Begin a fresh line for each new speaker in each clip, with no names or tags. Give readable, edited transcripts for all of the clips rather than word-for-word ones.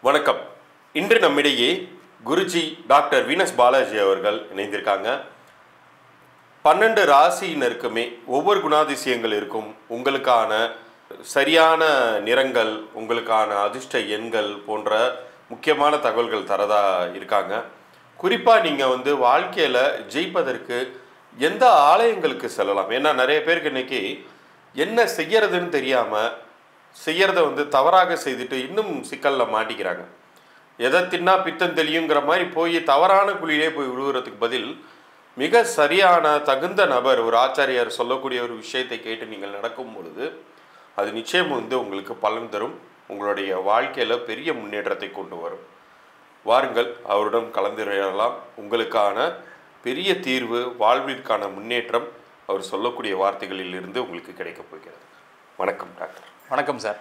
வணக்கம். இன்று நம்மிடையே குருஜி டாக்டர் வீனஸ் பாலாஜி அவர்கள் இணைந்திருக்காங்க. 12 ராசியினருக்குமே ஒவ்வொரு குணாதிசயங்கள் இருக்கும். உங்களுக்கான சரியான நிறங்கள், உங்களுக்கான அதிர்ஷ்ட எண்கள் போன்ற முக்கியமான தகவல்கள் தரதா இருக்காங்க. குறிப்பாக நீங்கள் வாழ்க்கையில் ஜெயிப்பதற்கு எந்த ஆலயங்களுக்கு செல்லலாம்? ஏன்னா நிறைய பேருக்கு இன்னைக்கு என்ன செய்யறதுன்னு தெரியாமல் செய்யறத தவறாக செய்துட்டு இன்னும் சிக்கலில் மாட்டிக்கிறாங்க. எதை தின்னா பித்தம் தெளியுங்கிற மாதிரி போய் தவறான குழியிலே போய் விழுகிறதுக்கு பதில் மிக சரியான தகுந்த நபர், ஒரு ஆச்சாரியார் சொல்லக்கூடிய ஒரு விஷயத்தை கேட்டு நீங்கள் நடக்கும் பொழுது அது நிச்சயம் உங்களுக்கு பலன் தரும். உங்களுடைய வாழ்க்கையில் பெரிய முன்னேற்றத்தை கொண்டு வரும். வாருங்கள், அவருடன் கலந்துரையாடலாம். உங்களுக்கான பெரிய தீர்வு, வாழ்விற்கான முன்னேற்றம் அவர் சொல்லக்கூடிய வார்த்தைகளில் இருந்து உங்களுக்கு கிடைக்கப் போகிறது. வணக்கம் டாக்டர்.
வணக்கம் சார்.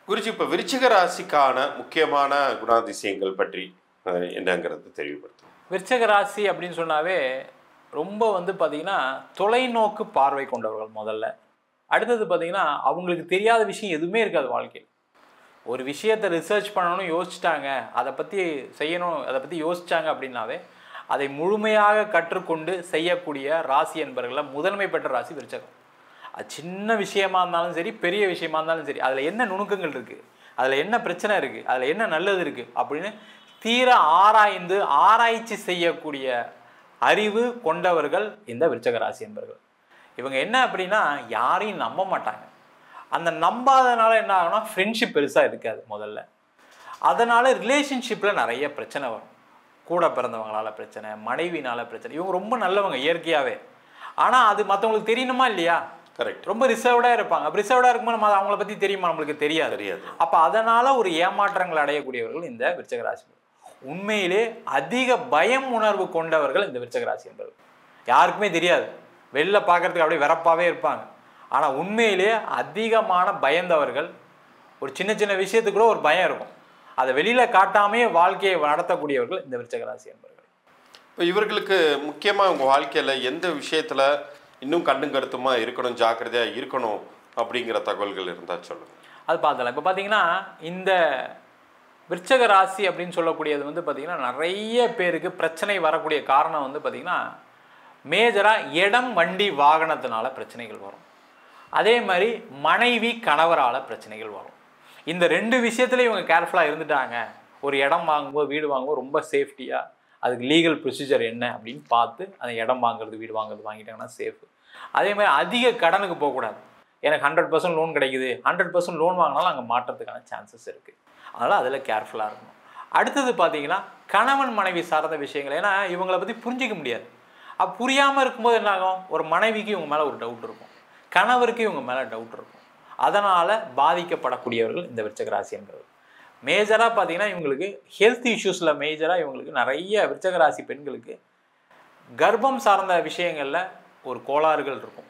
குருஜி, இப்போ விருச்சிக ராசிக்கான முக்கியமான குணாதிசயங்கள் பற்றி என்னங்கிறது தெளிவுபடுத்தும்.
விருச்சிக ராசி அப்படின்னு சொன்னாவே ரொம்ப பார்த்தீங்கன்னா தொலைநோக்கு பார்வை கொண்டவர்கள் முதல்ல. அடுத்தது பார்த்தீங்கன்னா அவங்களுக்கு தெரியாத விஷயம் எதுவுமே இருக்காது வாழ்க்கையில். ஒரு விஷயத்தை ரிசர்ச் பண்ணணும் யோசிச்சிட்டாங்க, அதை பற்றி செய்யணும், அதை பற்றி யோசிச்சாங்க அப்படின்னாவே அதை முழுமையாக கற்றுக்கொண்டு செய்யக்கூடிய ராசி என்பவர்களில் முதன்மை பெற்ற ராசி விருச்சகம். அது சின்ன விஷயமா இருந்தாலும் சரி, பெரிய விஷயமா இருந்தாலும் சரி, அதில் என்ன நுணுக்கங்கள் இருக்குது, அதில் என்ன பிரச்சனை இருக்குது, அதில் என்ன நல்லது இருக்குது அப்படின்னு தீர ஆராய்ந்து ஆராய்ச்சி செய்யக்கூடிய அறிவு கொண்டவர்கள் இந்த விருச்சக ராசி என்பவர்கள். இவங்க என்ன அப்படின்னா யாரையும் நம்ப மாட்டாங்க. அந்த நம்பாதனால என்ன ஆகும்னா ஃப்ரெண்ட்ஷிப் பெருசாக இருக்காது முதல்ல. அதனால் ரிலேஷன்ஷிப்பில் நிறைய பிரச்சனை வரும். கூட பிறந்தவங்களால் பிரச்சனை, மனைவினால் பிரச்சனை. இவங்க ரொம்ப நல்லவங்க இயற்கையாகவே. ஆனால் அது மற்றவங்களுக்கு தெரியணுமா இல்லையா?
கரெக்ட்.
ரொம்ப ரிசர்வ்டாக இருப்பாங்க. அப்போ ரிசர்வ்டாக இருக்கும்போது அவங்கள பற்றி தெரியுமா? நம்மளுக்கு தெரியாது. அப்போ அதனால் ஒரு ஏமாற்றங்கள் அடையக்கூடியவர்கள் இந்த விருச்சிக ராசி. உண்மையிலே அதிக பயம் உணர்வு கொண்டவர்கள் இந்த விருச்சிக ராசி என்பவர்கள். யாருக்குமே தெரியாது, வெளில பார்க்கறதுக்கு அப்படியே வெறப்பாகவே இருப்பாங்க. ஆனால் உண்மையிலே அதிகமான பயந்தவர்கள். ஒரு சின்ன சின்ன விஷயத்துக்கு கூட ஒரு பயம் இருக்கும், அதை வெளியில் காட்டாமே வாழ்க்கையை நடத்தக்கூடியவர்கள் இந்த விருச்சிக ராசி என்பவர்கள்.
இப்போ இவர்களுக்கு முக்கியமாக உங்கள் வாழ்க்கையில் எந்த விஷயத்தில் இன்னும் கண்ணும் கருத்துமா இருக்கணும், ஜாக்கிரதையாக இருக்கணும் அப்படிங்கிற தகவல்கள் இருந்தால் சொல்லுங்கள்.
அது பார்த்தலாம். இப்போ பார்த்தீங்கன்னா இந்த விருச்சிக ராசி அப்படின்னு சொல்லக்கூடியது பார்த்தீங்கன்னா நிறைய பேருக்கு பிரச்சனை வரக்கூடிய காரணம் பார்த்தீங்கன்னா மேஜராக இடம், வண்டி, வாகனத்தினால பிரச்சனைகள் வரும். அதே மாதிரி மனைவி கணவரால் பிரச்சனைகள் வரும். இந்த ரெண்டு விஷயத்துல இவங்க கேர்ஃபுல்லாக இருந்துட்டாங்க. ஒரு இடம் வாங்கும்போது, வீடு வாங்கும்போது ரொம்ப சேஃப்டியாக அதுக்கு லீகல் ப்ரொசீஜர் என்ன அப்படின்னு பார்த்து அந்த இடம் வாங்குறது, வீடு வாங்குறது வாங்கிட்டாங்கன்னா சேஃபு. அதே மாதிரி அதிக கடனுக்கு போகக்கூடாது. எனக்கு 100% லோன் கிடைக்குது, 100% லோன் வாங்கினாலும் அங்கே மாற்றத்துக்கான சான்சஸ் இருக்குது. அதனால் அதில் கேர்ஃபுல்லாக இருக்கணும். அடுத்தது பார்த்தீங்கன்னா கணவன் மனைவி சார்ந்த விஷயங்கள். ஏன்னா இவங்களை பற்றி புரிஞ்சிக்க முடியாது. அப்போ புரியாமல் இருக்கும்போது என்ன ஆகும், ஒரு மனைவிக்கு இவங்க மேலே ஒரு டவுட் இருக்கும், கணவருக்கு இவங்க மேலே டவுட் இருக்கும். அதனால் பாதிக்கப்படக்கூடியவர்கள் இந்த விருச்சிக ராசி என்பது. மேஜராக பார்த்தீங்கன்னா இவங்களுக்கு ஹெல்த் இஷ்யூஸில் மேஜராக இவங்களுக்கு நிறைய விருச்சிக ராசி பெண்களுக்கு கர்ப்பம் சார்ந்த விஷயங்களில் ஒரு கோளாறுகள் இருக்கும்.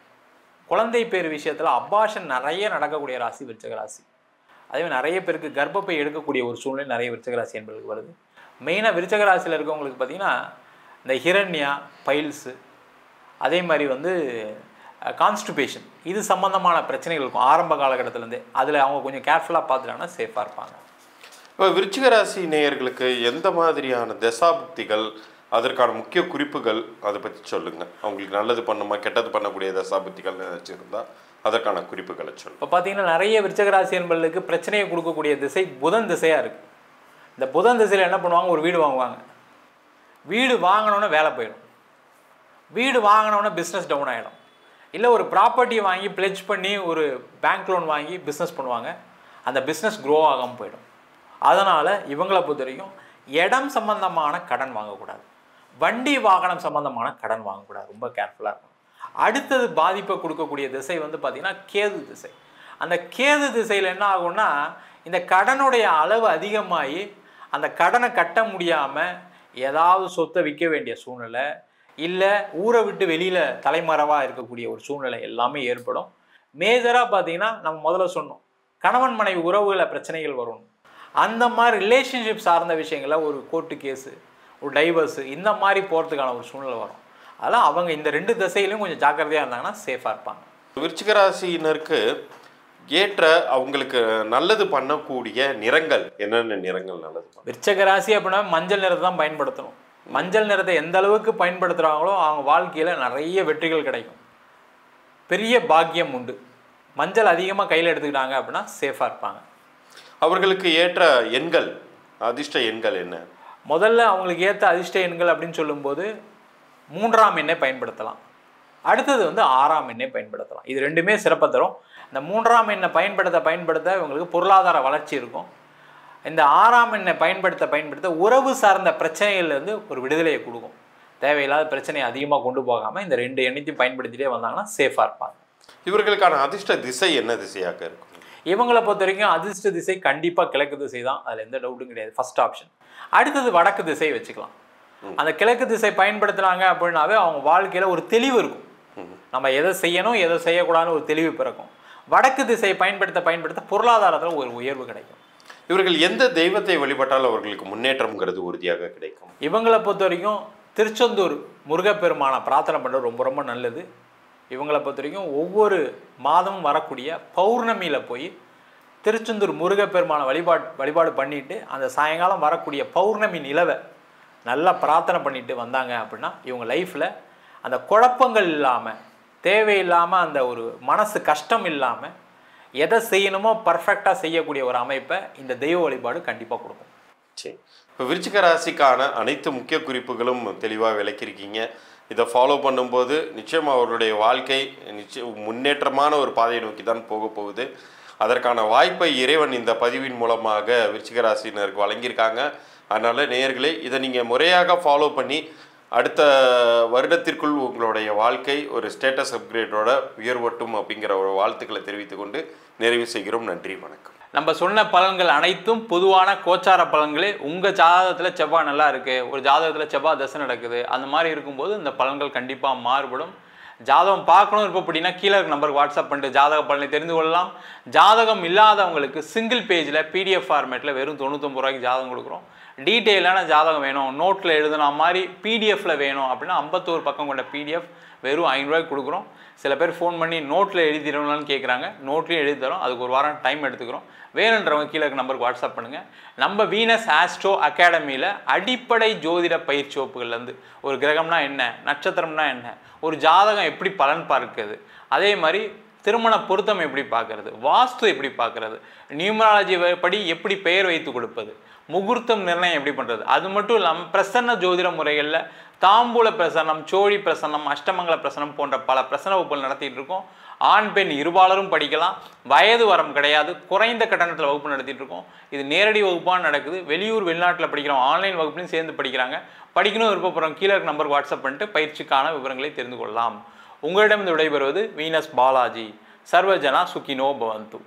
குழந்தை பேர் விஷயத்தில் அபார்ஷன் நிறைய நடக்கக்கூடிய ராசி விருச்சிக ராசி. அதே நிறைய பேருக்கு கர்ப்பப்பை எடுக்கக்கூடிய ஒரு சூழ்நிலை நிறைய விருச்சிக ராசி என்பதுக்கு வருது. மெயினாக விருச்சிக ராசியில் இருக்கவங்களுக்கு பார்த்தீங்கன்னா இந்த ஹிரண்யா, பைல்ஸு, அதே மாதிரி கான்ஸ்டிபேஷன், இது சம்மந்தமான பிரச்சனைகள் இருக்கும் ஆரம்ப காலகட்டத்திலேருந்தே. அதில் அவங்க கொஞ்சம் கேர்ஃபுல்லாக பார்த்துட்டாங்கன்னா சேஃபாக இருப்பாங்க.
இப்போ விருச்சிக ராசி நேயர்களுக்கு எந்த மாதிரியான தசாபுக்திகள், அதற்கான முக்கிய குறிப்புகள் அதை பற்றி சொல்லுங்கள். அவங்களுக்கு நல்லது பண்ணுமா, கெட்டது பண்ணக்கூடிய தசாபுக்திகள் ஏதாச்சும் இருந்தால் அதற்கான குறிப்புகளை சொல்லுங்கள்.
இப்போ பார்த்தீங்கன்னா நிறைய விருச்சிக ராசி என்பவர்களுக்கு பிரச்சனையை கொடுக்கக்கூடிய திசை புதன் திசையாக இருக்குது. இந்த புதன் திசையில் என்ன பண்ணுவாங்க, ஒரு வீடு வாங்குவாங்க. வீடு வாங்கினோன்னே வேலை போயிடும். வீடு வாங்கினோன்னே பிஸ்னஸ் டவுன் ஆகிடும். இல்லை ஒரு ப்ராப்பர்ட்டியை வாங்கி பிளெட்ஜ் பண்ணி ஒரு பேங்க் லோன் வாங்கி பிஸ்னஸ் பண்ணுவாங்க. அந்த பிஸ்னஸ் க்ரோ ஆகாமல் போயிடும். அதனால் இவங்களை பொறுத்த வரைக்கும் இடம் சம்பந்தமான கடன் வாங்கக்கூடாது, வண்டி வாகனம் சம்பந்தமான கடன் வாங்கக்கூடாது. ரொம்ப கேர்ஃபுல்லாக இருக்கும். அடுத்தது பாதிப்பை கொடுக்கக்கூடிய திசை பார்த்தீங்கன்னா கேது திசை. அந்த கேது திசையில் என்ன ஆகும்னா இந்த கடனுடைய அளவு அதிகமாகி அந்த கடனை கட்ட முடியாமல் ஏதாவது சொத்தை விற்க வேண்டிய சூழ்நிலை, இல்லை ஊரை விட்டு வெளியில் தலைமறைவாக இருக்கக்கூடிய ஒரு சூழ்நிலை எல்லாமே ஏற்படும். மேஜராக பார்த்தீங்கன்னா நம்ம முதல்ல சொன்னோம், கணவன் மனைவி உறவுகளை பிரச்சனைகள் வரும். அந்த மாதிரி ரிலேஷன்ஷிப் சார்ந்த விஷயங்களில் ஒரு கோர்ட்டு கேஸு, ஒரு டைவர்ஸு, இந்த மாதிரி போகிறதுக்கான ஒரு சூழ்நிலை வரும். அதெல்லாம் அவங்க இந்த ரெண்டு திசையிலையும் கொஞ்சம் ஜாக்கிரதையாக இருந்தாங்கன்னா சேஃபாக இருப்பாங்க.
விருச்சிக ராசியினருக்கு ஏற்ற அவங்களுக்கு நல்லது பண்ணக்கூடிய நிறங்கள் என்னென்ன நிறங்கள் நல்லது
விருச்சக ராசி அப்படின்னா மஞ்சள் நிறத்தை தான் பயன்படுத்தணும். மஞ்சள் நிறத்தை எந்த அளவுக்கு பயன்படுத்துகிறாங்களோ அவங்க வாழ்க்கையில் நிறைய வெற்றிகள் கிடைக்கும், பெரிய பாக்கியம் உண்டு. மஞ்சள் அதிகமாக கையில் எடுத்துக்கிட்டாங்க அப்படின்னா சேஃபாக இருப்பாங்க.
அவர்களுக்கு ஏற்ற எண்கள், அதிர்ஷ்ட எண்கள் என்ன?
முதல்ல அவங்களுக்கு ஏற்ற அதிர்ஷ்ட எண்கள் அப்படின்னு சொல்லும்போது 3ஆம் எண்ணை பயன்படுத்தலாம். அடுத்தது வந்து 6ஆம் எண்ணை பயன்படுத்தலாம். இது ரெண்டுமே சிறப்பாக தரும். இந்த 3ஆம் எண்ணை பயன்படுத்த இவங்களுக்கு பொருளாதார வளர்ச்சி இருக்கும். இந்த 6ஆம் எண்ணை பயன்படுத்த உறவு சார்ந்த பிரச்சனைகள்லேருந்து ஒரு விடுதலையை கொடுக்கும். தேவையில்லாத பிரச்சனையை அதிகமாக கொண்டு போகாமல் இந்த 2 எண்ணத்தையும் பயன்படுத்திட்டே வந்தாங்கன்னா சேஃபாக இருப்பாங்க.
இவர்களுக்கான அதிர்ஷ்ட திசை என்ன திசையாக இருக்கும்?
இவங்களை பொறுத்த வரைக்கும் அதிர்ஷ்ட திசை கண்டிப்பாக கிழக்கு திசை தான், அதில் எந்த டவுட்டும் கிடையாது, ஃபர்ஸ்ட் ஆப்ஷன். அடுத்தது வடக்கு திசை வச்சுக்கலாம். அந்த கிழக்கு திசை பயன்படுத்துனாங்க அப்படின்னாவே அவங்க வாழ்க்கையில் ஒரு தெளிவு இருக்கும். நம்ம எதை செய்யணும் எதை செய்யக்கூடாதுன்னு ஒரு தெளிவு பிறக்கும். வடக்கு திசையை பயன்படுத்த பொருளாதாரத்தில் ஒரு உயர்வு கிடைக்கும்.
இவர்கள் எந்த தெய்வத்தை வழிபட்டால் அவர்களுக்கு முன்னேற்றம்ங்கிறது உறுதியாக கிடைக்கும்?
இவங்களை பொறுத்த வரைக்கும் திருச்செந்தூர் முருகப்பெருமானை பிரார்த்தனை பண்ணுறது ரொம்ப ரொம்ப நல்லது. இவங்களை பொறுத்த வரைக்கும் ஒவ்வொரு மாதமும் வரக்கூடிய பௌர்ணமியில் போய் திருச்செந்தூர் முருகப்பெருமானை வழிபாடு பண்ணிட்டு அந்த சாயங்காலம் வரக்கூடிய பௌர்ணமி நிலவை நல்லா பிரார்த்தனை பண்ணிட்டு வந்தாங்க அப்படின்னா இவங்க லைஃப்பில் அந்த குழப்பங்கள் இல்லாமல், தேவையில்லாமல் அந்த ஒரு மனசு கஷ்டம் இல்லாமல் எதை செய்யணுமோ பர்ஃபெக்டாக செய்யக்கூடிய ஒரு அமைப்பை இந்த தெய்வ வழிபாடு கண்டிப்பாக கொடுக்கும்.
சரி, இப்போ விருச்சிக ராசிக்கான அனைத்து முக்கிய குறிப்புகளும் தெளிவாக விளக்கியிருக்கீங்க. இதை ஃபாலோ பண்ணும்போது நிச்சயமாக அவர்களுடைய வாழ்க்கை முன்னேற்றமான ஒரு பாதையை நோக்கி தான் போக போகுது. அதற்கான வாய்ப்பை இறைவன் இந்த பதிவின் மூலமாக விருச்சிக ராசினருக்கு வழங்கியிருக்காங்க. அதனால் நேயர்களே, இதை நீங்கள் முறையாக ஃபாலோ பண்ணி அடுத்த வருடத்திற்குள் உங்களுடைய வாழ்க்கை ஒரு ஸ்டேட்டஸ் அப்கிரேடோட உயர்வட்டும் அப்படிங்கிற ஒரு வாழ்த்துக்களை தெரிவித்து கொண்டு நிறைவு செய்கிறோம். நன்றி, வணக்கம்.
நம்ம சொன்ன பலன்கள் அனைத்தும் பொதுவான கோச்சார பலன்களே. உங்கள் ஜாதகத்தில் செவ்வாய் நல்லா இருக்குது, ஒரு ஜாதகத்தில் செவ்வாய் தசை நடக்குது, அந்த மாதிரி இருக்கும்போது இந்த பலன்கள் கண்டிப்பாக மாறுபடும். ஜாதகம் பார்க்கணும் இருப்போம் அப்படின்னா கீழே இருக்க நம்பருக்கு வாட்ஸ்அப் பண்ணிட்டு ஜாதக பலனை தெரிந்து கொள்ளலாம். ஜாதகம் இல்லாதவங்களுக்கு சிங்கிள் பேஜில் PDF ஃபார்மேட்டில் வெறும் 99 ரூபாய்க்கு ஜாதகம் கொடுக்குறோம். டீட்டெயிலான ஜாதகம் வேணும், நோட்டில் எழுதுன மாதிரி PDFல வேணும் அப்படின்னா 51 பக்கம் கொண்ட PDF வெறும் 500 ரூபாய்க்கு கொடுக்குறோம். சில பேர் ஃபோன் பண்ணி நோட்டில் எழுதி தரணும்னு கேட்குறாங்க. நோட்லேயும் எழுதி தரோம். அதுக்கு ஒரு வாரம் டைம் எடுத்துக்கிறோம். வேணுன்றவங்க கீழே இருக்க நம்பருக்கு வாட்ஸ்அப் பண்ணுங்கள். நம்ம வீனஸ் ஆஸ்ட்ரோ அகாடமியில் அடிப்படை ஜோதிட பயிற்சி வகுப்புகள்லேருந்து ஒரு கிரகம்னா என்ன, நட்சத்திரம்னா என்ன, ஒரு ஜாதகம் எப்படி பலன் பார்க்குறது, அதே மாதிரி திருமண பொருத்தம் எப்படி பார்க்கறது, வாஸ்து எப்படி பார்க்கறது, நியூமராலஜி படி எப்படி பெயர் வைத்து கொடுப்பது, முகூர்த்தம் நிர்ணயம் எப்படி பண்ணுறது, அது மட்டும் இல்லாமல் பிரசன்ன ஜோதிட முறைகளில் தாம்பூல பிரசன்னம், சோழி பிரசன்னம், அஷ்டமங்கல பிரசன்னம் போன்ற பல பிரசன்ன வகுப்புகள் நடத்திட்டு இருக்கோம். ஆண் பெண் இருபாலரும் படிக்கலாம். வயது வரம் கிடையாது. குறைந்த கட்டணத்தில் வகுப்பு நடத்திட்டு இருக்கோம். இது நேரடி வகுப்பாக நடக்குது. வெளியூர் வெளிநாட்டில் படிக்கிறோம், ஆன்லைன் வகுப்புலையும் சேர்ந்து படிக்கிறாங்க. படிக்கணும் விருப்பப்படுறோம் கீழே இருக்க நம்பருக்கு வாட்ஸ்அப் பண்ணிட்டு பயிற்சிக்கான விவரங்களை தெரிந்து கொள்ளலாம். உங்களிடம் விடைபெறுவது வீனஸ் பாலாஜி. சர்வஜனா சுகினோ பவந்து.